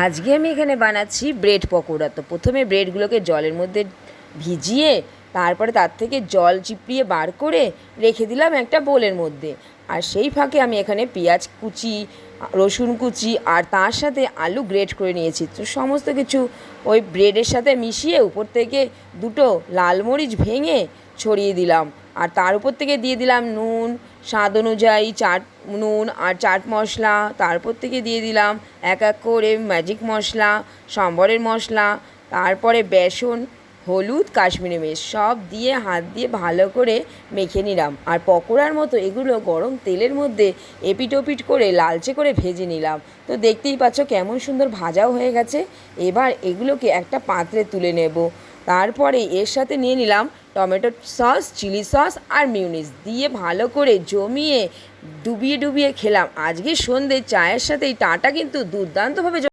আজকে আমি এখানে বানাচ্ছি ব্রেড পকোড়া। তো প্রথমে ব্রেডগুলোকে জলের মধ্যে ভিজিয়ে তারপরে তার থেকে জল চিপড়িয়ে বার করে রেখে দিলাম একটা বোলের মধ্যে। আর সেই ফাঁকে আমি এখানে পেঁয়াজ কুচি, রসুন কুচি আর তার সাথে আলু গ্রেট করে নিয়েছি। তো সমস্ত কিছু ওই ব্রেডের সাথে মিশিয়ে উপর থেকে দুটো লাল মরিচ ভেঙে ছড়িয়ে দিলাম। আর তার উপর থেকে দিয়ে দিলাম নুন, স্বাদ অনুযায়ী নুন আর চাট মশলা। তারপর থেকে দিয়ে দিলাম এক এক করে ম্যাজিক মশলা, সম্বরের মশলা, তারপরে বেসন, হলুদ, কাশ্মীরি মির্চ সব দিয়ে হাত দিয়ে ভালো করে মেখে নিলাম। আর পকোড়ার মতো এগুলো গরম তেলের মধ্যে এপিট ওপিট করে লালচে করে ভেজে নিলাম। তো দেখতেই পাচ্ছ কেমন সুন্দর ভাজাও হয়ে গেছে। এবার এগুলোকে একটা পাত্রে তুলে নেব। তারপরে এর সাথে নিয়ে নিলাম টমেটো সস, চিলি সস আর মিউনিস দিয়ে ভালো করে জমিয়ে ডুবিয়ে ডুবিয়ে খেলাম। আজকে সন্ধ্যে চায়ের সাথে এই টাটা কিন্তু দুর্দান্তভাবে